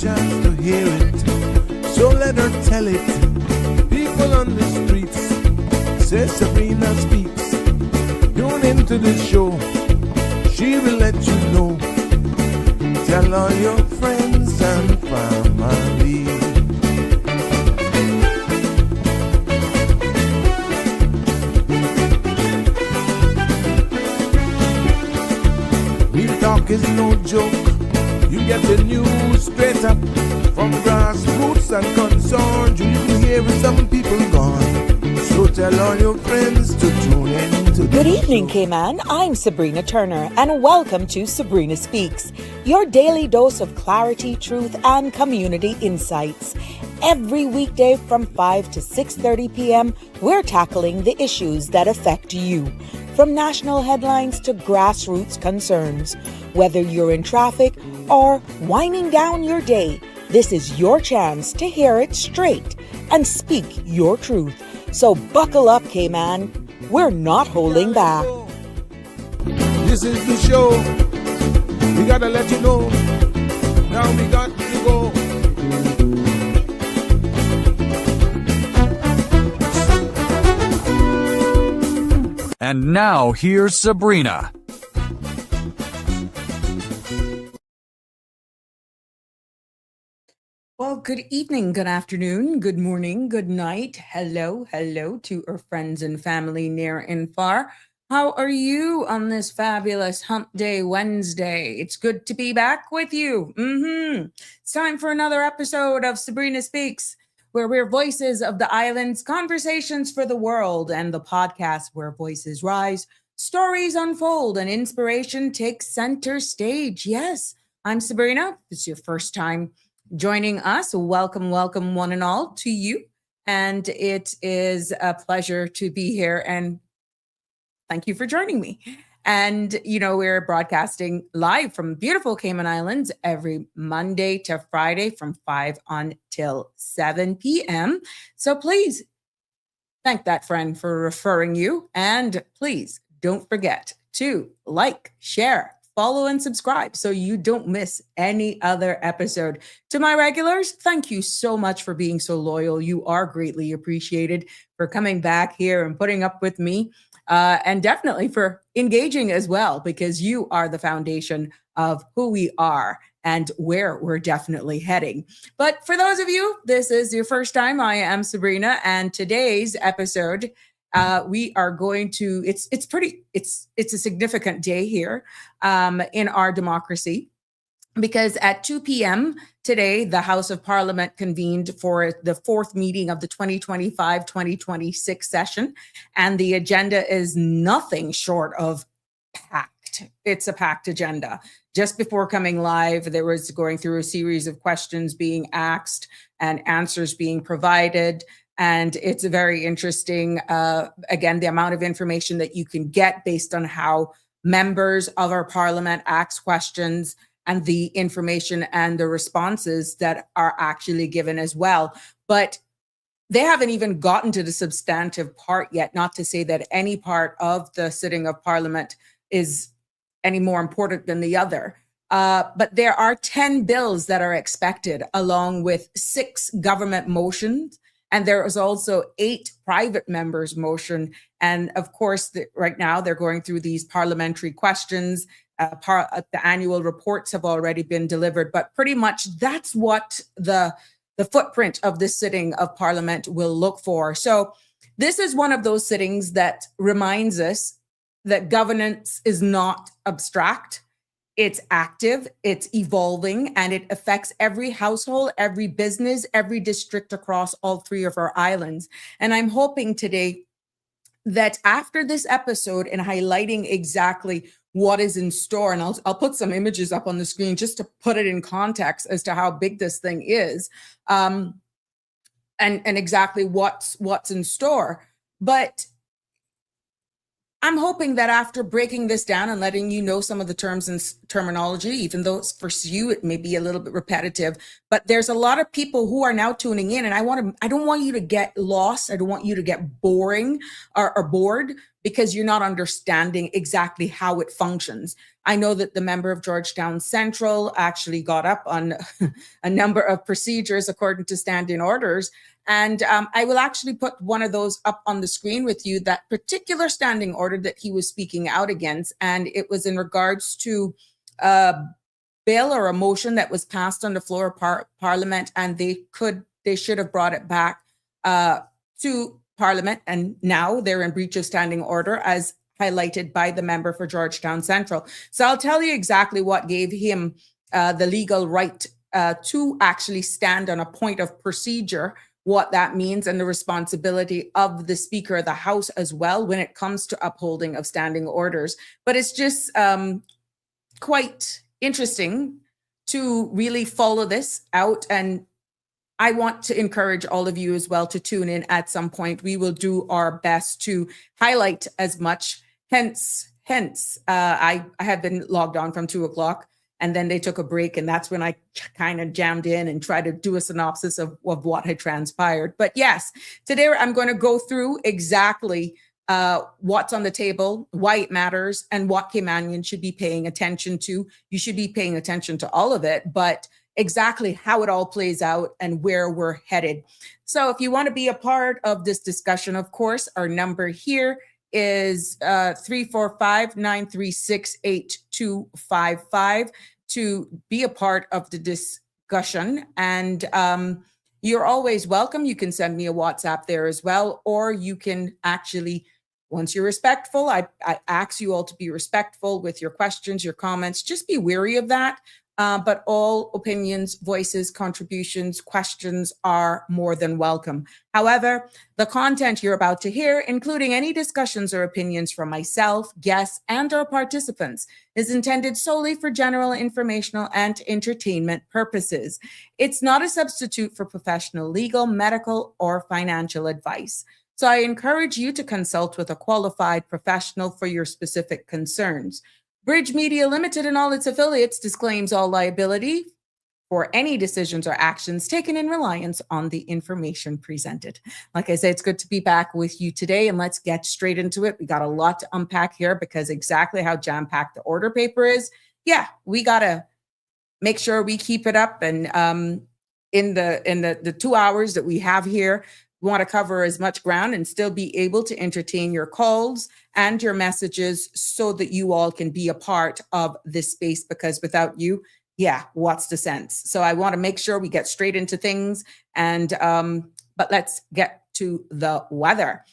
chance to hear it, so let her tell it. People on the streets say Sabrina Speaks. Tune into the show, she will let you know. Tell all your friends and family. Real talk is no joke. You get the news straight up from grassroots and concerns. You hear with some people gone. So tell all your friends to tune in to Good evening, Cayman. I'm Sabrina Turner, and welcome to Sabrina Speaks, your daily dose of clarity, truth, and community insights. Every weekday from 5 to 6:30 p.m., we're tackling the issues that affect you. From national headlines to grassroots concerns. Whether you're in traffic or winding down your day, this is your chance to hear it straight and speak your truth. So buckle up, Cayman. We're not holding back. This is the show. We gotta let you know. Now we got to go. And now, here's Sabrina. Well, good evening, good afternoon, good morning, good night. Hello to our friends and family near and far. How are you on this fabulous Hump Day Wednesday? It's good to be back with you. It's time for another episode of Sabrina Speaks, where we're voices of the islands, conversations for the world, and the podcast where voices rise, stories unfold, and inspiration takes center stage. Yes, I'm Sabrina. If it's your first time joining us, welcome one and all to you. And it is a pleasure to be here, and thank you for joining me. And, we're broadcasting live from beautiful Cayman Islands every Monday to Friday from 5 until 7 p.m. So please thank that friend for referring you. And please don't forget to like, share, follow, and subscribe so you don't miss any other episode. To my regulars, thank you so much for being so loyal. You are greatly appreciated for coming back here and putting up with me. And definitely for engaging as well, because you are the foundation of who we are and where we're definitely heading. But for those of you, this is your first time, I am Sabrina, and today's episode, we are going to, it's a significant day here in our democracy. Because at 2 p.m. today, the House of Parliament convened for the fourth meeting of the 2025-2026 session. And the agenda is nothing short of packed. It's a packed agenda. Just before coming live, there was going through a series of questions being asked and answers being provided. And it's very interesting, again, the amount of information that you can get based on how members of our parliament ask questions and the information and the responses that are actually given as well. But they haven't even gotten to the substantive part yet, not to say that any part of the sitting of Parliament is any more important than the other. But there are 10 bills that are expected, along with 6 government motions. And there is also 8 private members' motion. And of course, right now they're going through these parliamentary questions. The annual reports have already been delivered, but pretty much that's what the footprint of this sitting of Parliament will look for. So this is one of those sittings that reminds us that governance is not abstract. It's active, it's evolving, and it affects every household, every business, every district across all 3 of our islands. And I'm hoping today that after this episode and highlighting exactly what is in store, and I'll put some images up on the screen just to put it in context as to how big this thing is, and exactly what's in store. But I'm hoping that after breaking this down and letting you know some of the terms and terminology, even though for you it may be a little bit repetitive, but there's a lot of people who are now tuning in, and I don't want you to get lost. I don't want you to get boring or bored because you're not understanding exactly how it functions. I know that the member of Georgetown Central actually got up on a number of procedures according to standing orders. And I will actually put one of those up on the screen with you, that particular standing order that he was speaking out against. And it was in regards to a bill or a motion that was passed on the floor of Parliament, and they should have brought it back to Parliament. And now they're in breach of standing order, as highlighted by the member for Georgetown Central. So I'll tell you exactly what gave him the legal right to actually stand on a point of procedure, what that means, and the responsibility of the Speaker of the House as well when it comes to upholding of standing orders. But it's just quite interesting to really follow this out, and I want to encourage all of you as well to tune in at some point. We will do our best to highlight as much. Hence, I have been logged on from 2 o'clock, and then they took a break, and that's when I kind of jammed in and tried to do a synopsis of what had transpired. But yes, today I'm going to go through exactly what's on the table, why it matters, and what Caymanians should be paying attention to. You should be paying attention to all of it, but exactly how it all plays out and where we're headed. So if you want to be a part of this discussion, of course, our number here is 345-936-8255 to be a part of the discussion. And you're always welcome. You can send me a WhatsApp there as well, or you can actually, once you're respectful, I ask you all to be respectful with your questions, your comments. Just be wary of that. But all opinions, voices, contributions, questions are more than welcome. However, the content you're about to hear, including any discussions or opinions from myself, guests, and or participants, is intended solely for general informational and entertainment purposes. It's not a substitute for professional legal, medical, or financial advice. So I encourage you to consult with a qualified professional for your specific concerns. Bridge Media Limited and all its affiliates disclaims all liability for any decisions or actions taken in reliance on the information presented. Like I said, it's good to be back with you today, and let's get straight into it. We got a lot to unpack here because exactly how jam-packed the order paper is, yeah, we got to make sure we keep it up. And in the 2 hours that we have here, we want to cover as much ground and still be able to entertain your calls and your messages so that you all can be a part of this space, because without you, yeah, what's the sense? So I want to make sure we get straight into things, and but let's get to the weather.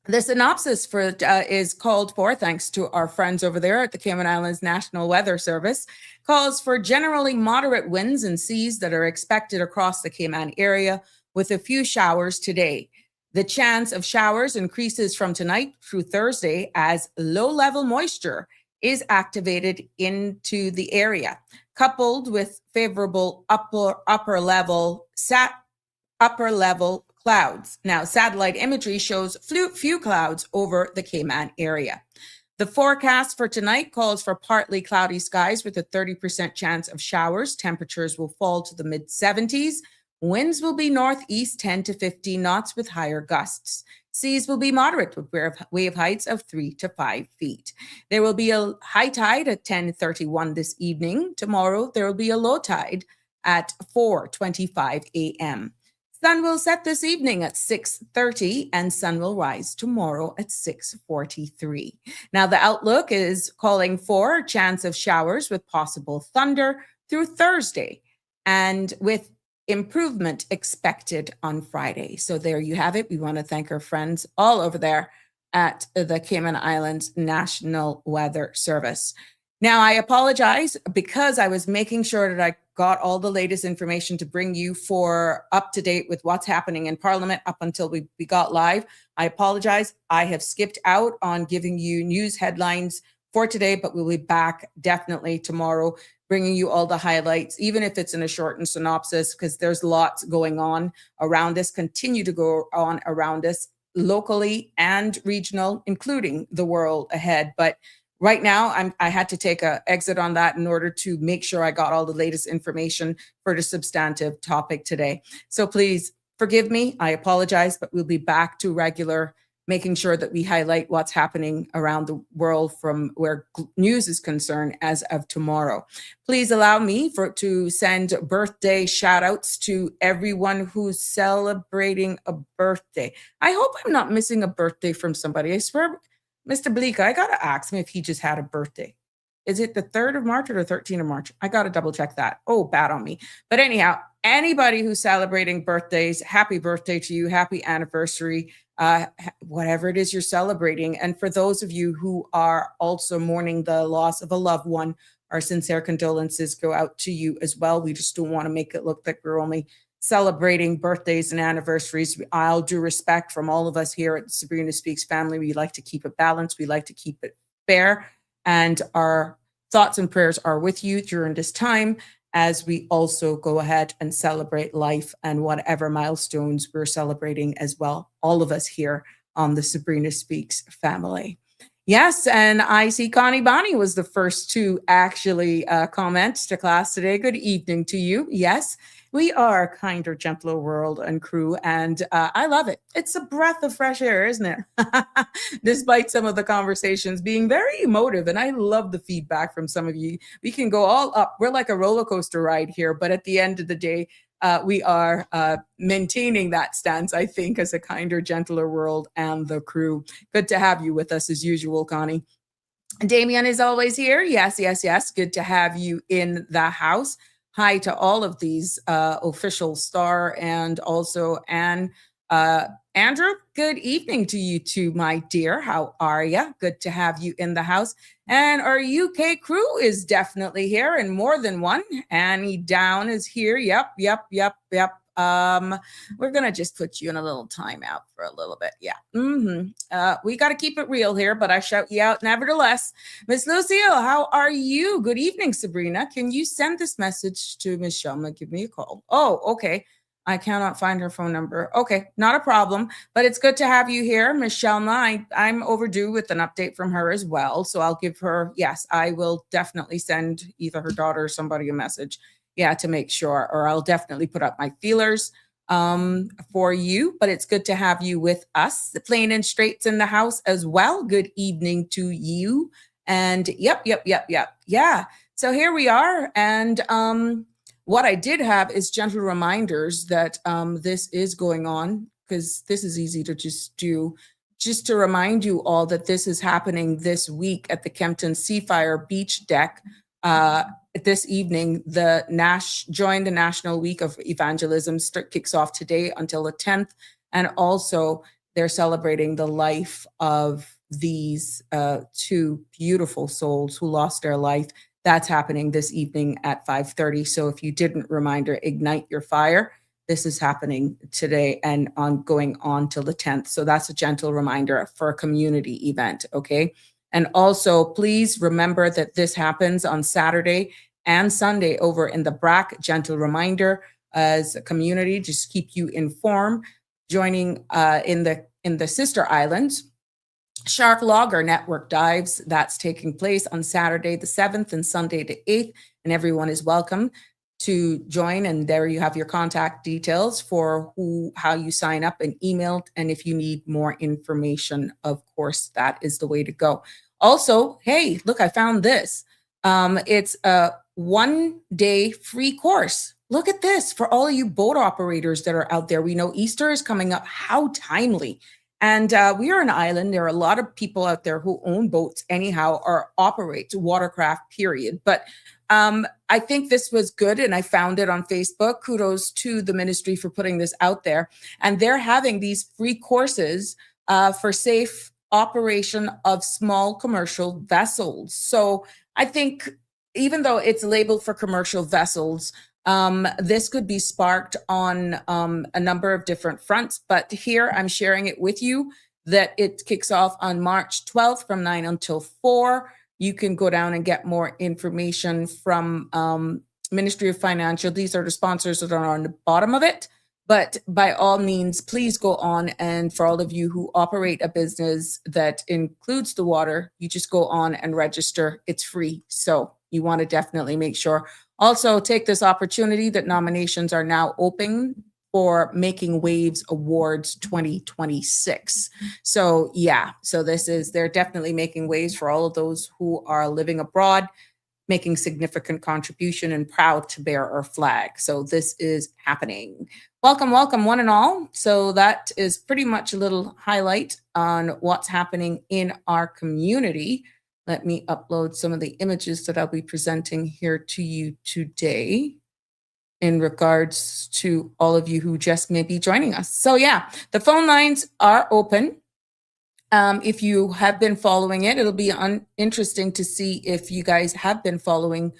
The synopsis for is called for, thanks to our friends over there at the Cayman Islands National Weather Service, calls for generally moderate winds and seas that are expected across the Cayman area, with a few showers today. The chance of showers increases from tonight through Thursday as low-level moisture is activated into the area, coupled with favorable upper level clouds. Now, satellite imagery shows few clouds over the Cayman area. The forecast for tonight calls for partly cloudy skies with a 30% chance of showers. Temperatures will fall to the mid-70s. Winds will be northeast 10 to 15 knots with higher gusts. Seas will be moderate with wave heights of 3 to 5 feet. There will be a high tide at 10:31 this evening. Tomorrow, there will be a low tide at 4:25 a.m. Sun will set this evening at 6:30 and sun will rise tomorrow at 6:43. Now, the outlook is calling for a chance of showers with possible thunder through Thursday, and with improvement expected on Friday. So there you have it. We want to thank our friends all over there at the Cayman Islands National Weather Service. Now, I apologize because I was making sure that I got all the latest information to bring you for up to date with what's happening in Parliament up until we got live. I apologize. I have skipped out on giving you news headlines for today, but we'll be back definitely tomorrow, bringing you all the highlights, even if it's in a shortened synopsis, because there's lots going on around this, continue to go on around us locally and regional, including the world ahead. But right now, I had to take an exit on that in order to make sure I got all the latest information for the substantive topic today. So please forgive me. I apologize, but we'll be back to regular making sure that we highlight what's happening around the world from where news is concerned as of tomorrow. Please allow me to send birthday shout outs to everyone who's celebrating a birthday. I hope I'm not missing a birthday from somebody. I swear, Mr. Bleeka, I got to ask him if he just had a birthday. Is it the 3rd of March or the 13th of March? I got to double check that. Oh, bad on me. But anyhow, anybody who's celebrating birthdays, happy birthday to you. Happy anniversary, whatever it is you're celebrating. And for those of you who are also mourning the loss of a loved one, our sincere condolences go out to you as well. We just don't want to make it look like we're only celebrating birthdays and anniversaries. I'll do respect from all of us here at Sabrina Speaks family. We like to keep it balanced. We like to keep it fair. And our thoughts and prayers are with you during this time as we also go ahead and celebrate life and whatever milestones we're celebrating as well. All of us here on the Sabrina Speaks family. Yes, and I see Connie Bonnie was the first to actually comment to class today. Good evening to you. Yes, we are a kinder, gentler world and crew, and I love it. It's a breath of fresh air, isn't it? Despite some of the conversations being very emotive, and I love the feedback from some of you. We can go all up. We're like a roller coaster ride here, but at the end of the day, we are maintaining that stance, I think, as a kinder, gentler world and the crew. Good to have you with us as usual, Connie. Damien is always here. Yes, yes, yes. Good to have you in the house. Hi to all of these official star and also Anne. Andrew, good evening to you too, my dear. How are you? Good to have you in the house. And our UK crew is definitely here, and more than one. Annie Down is here. Yep. We're gonna just put you in a little timeout for a little bit. Yeah. We got to keep it real here, but I shout you out nevertheless. Miss Lucille, how are you? Good evening, Sabrina. Can you send this message to Miss Shelma? Give me a call. Oh, okay. I cannot find her phone number. Okay, not a problem, but it's good to have you here, Miss Shelma. I'm overdue with an update from her as well. So I'll give her, yes, I will definitely send either her daughter or somebody a message, to make sure, or I'll definitely put up my feelers for you, but it's good to have you with us. The Plain and Straight's in the house as well. Good evening to you. And yep. Yeah. So here we are. And what I did have is gentle reminders that this is going on, because this is easy to just do. Just to remind you all that this is happening this week at the Kempton Seafire Beach Deck. This evening, join the National Week of Evangelism kicks off today until the 10th. And also they're celebrating the life of these two beautiful souls who lost their life. That's happening this evening at 5:30. So if you didn't reminder, ignite your fire. This is happening today and going on till the 10th. So that's a gentle reminder for a community event, okay? And also, please remember that this happens on Saturday and Sunday over in the BRAC. Gentle reminder as a community, just keep you informed. Joining in the sister islands, Shark Logger Network dives. That's taking place on Saturday the 7th and Sunday the 8th. And everyone is welcome to join. And there you have your contact details for how you sign up and email. And if you need more information, of course, that is the way to go. Also, hey, look, I found this. It's a 1-day free course. Look at this for all of you boat operators that are out there. We know Easter is coming up. How timely. And we are an island. There are a lot of people out there who own boats anyhow or operate watercraft, period. But I think this was good, and I found it on Facebook. Kudos to the ministry for putting this out there. And they're having these free courses for safe operation of small commercial vessels. So I think even though it's labeled for commercial vessels, this could be sparked on a number of different fronts. But here I'm sharing it with you that it kicks off on March 12th from 9 until 4. You can go down and get more information from Ministry of Financial. These are the sponsors that are on the bottom of it. But by all means, please go on. And for all of you who operate a business that includes the water, you just go on and register. It's free. So you want to definitely make sure. Also, take this opportunity that nominations are now open for Making Waves Awards 2026. So yeah, so they're definitely making waves for all of those who are living abroad, making significant contribution and proud to bear our flag. So this is happening. Welcome, welcome one and all. So that is pretty much a little highlight on what's happening in our community. Let me upload some of the images that I'll be presenting here to you today in regards to all of you who just may be joining us. So yeah, the phone lines are open. If you have been following it, it'll be interesting to see if you guys have been following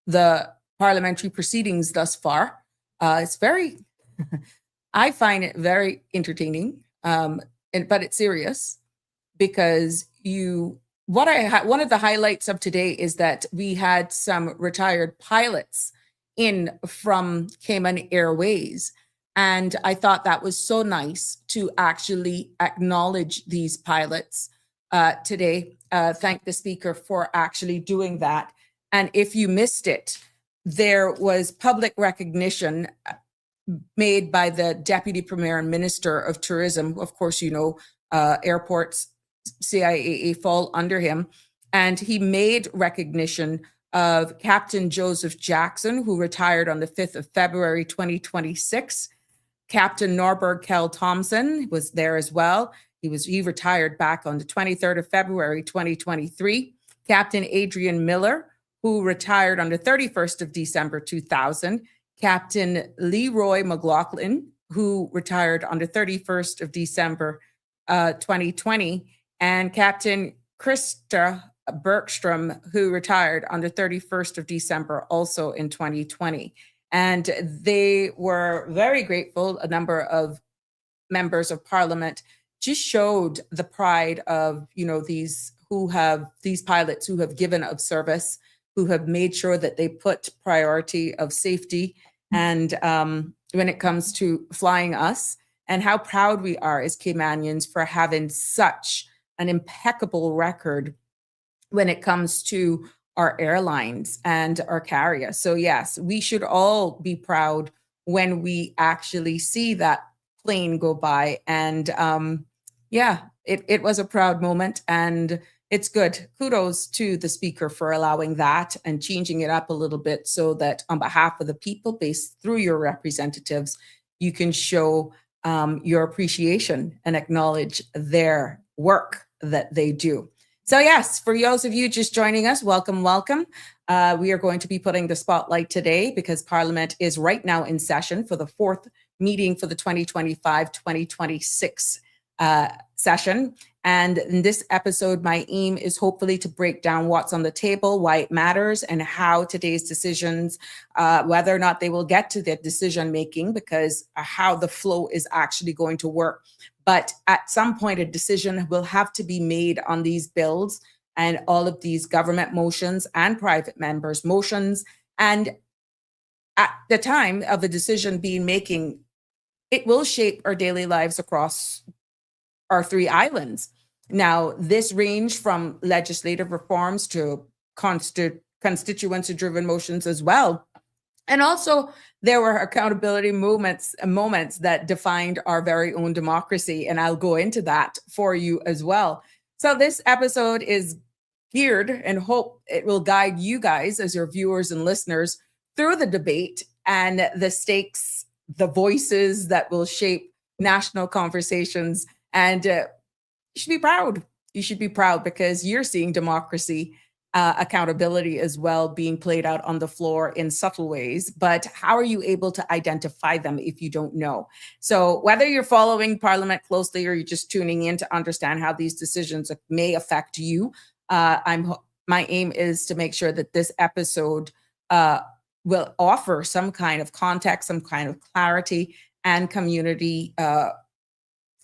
the parliamentary proceedings thus far. It's very, I find it very entertaining, but it's serious because one of the highlights of today is that we had some retired pilots in from Cayman Airways. And I thought that was so nice to actually acknowledge these pilots today. Thank the speaker for actually doing that. And if you missed it, there was public recognition made by the Deputy Premier and Minister of Tourism. Of course, you know, airports, CIAA fall under him. And he made recognition of Captain Joseph Jackson, who retired on the 5th of February, 2026. Captain Norberg Kell Thompson was there as well. He retired back on the 23rd of February, 2023. Captain Adrian Miller, who retired on the 31st of December, 2000. Captain Leroy McLaughlin, who retired on the 31st of December, 2020. And Captain Krista Bergstrom, who retired on the 31st of December, also in 2020. And they were very grateful. A number of members of parliament just showed the pride of, you know, these pilots who have given of service, who have made sure that they put priority of safety and when it comes to flying us, and how proud we are as Caymanians for having such an impeccable record when it comes to our airlines and our carrier. So yes, we should all be proud when we actually see that plane go by. And yeah, it was a proud moment and it's good. Kudos to the speaker for allowing that and changing it up a little bit so that on behalf of the people, based through your representatives, you can show your appreciation and acknowledge their work that they do. So yes, for those of you just joining us, welcome, welcome. We are going to be putting the spotlight today because Parliament is right now in session for the fourth meeting for the 2025-2026 session. And in this episode, my aim is hopefully to break down what's on the table, why it matters, and how today's decisions, whether or not they will get to their decision making, because how the flow is actually going to work. But at some point, a decision will have to be made on these bills and all of these government motions and private members' motions. And at the time of the decision being making, it will shape our daily lives across our three islands. Now, this range from legislative reforms to constituency-driven motions as well. And also, there were accountability moments that defined our very own democracy. And I'll go into that for you as well. So this episode is geared and hope it will guide you guys as your viewers and listeners through the debate and the stakes, the voices that will shape national conversations. And you should be proud. You should be proud because you're seeing democracy, accountability as well being played out on the floor in subtle ways. But how are you able to identify them if you don't know? So whether you're following Parliament closely or you're just tuning in to understand how these decisions may affect you, my aim is to make sure that this episode will offer some kind of context, some kind of clarity, and community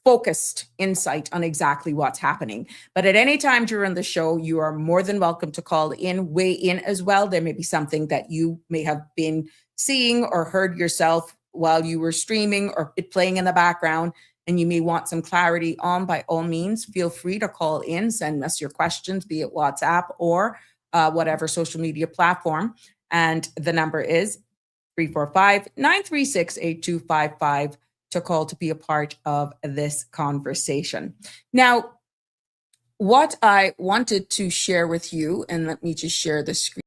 focused insight on exactly what's happening. But at any time during the show, you are more than welcome to call in, weigh in as well. There may be something that you may have been seeing or heard yourself while you were streaming or it playing in the background, and you may want some clarity on. By all means, feel free to call in, send us your questions, be it WhatsApp or whatever social media platform. And the number is 345-936-8255 to call to be a part of this conversation. Now, what I wanted to share with you, and let me just share the screen.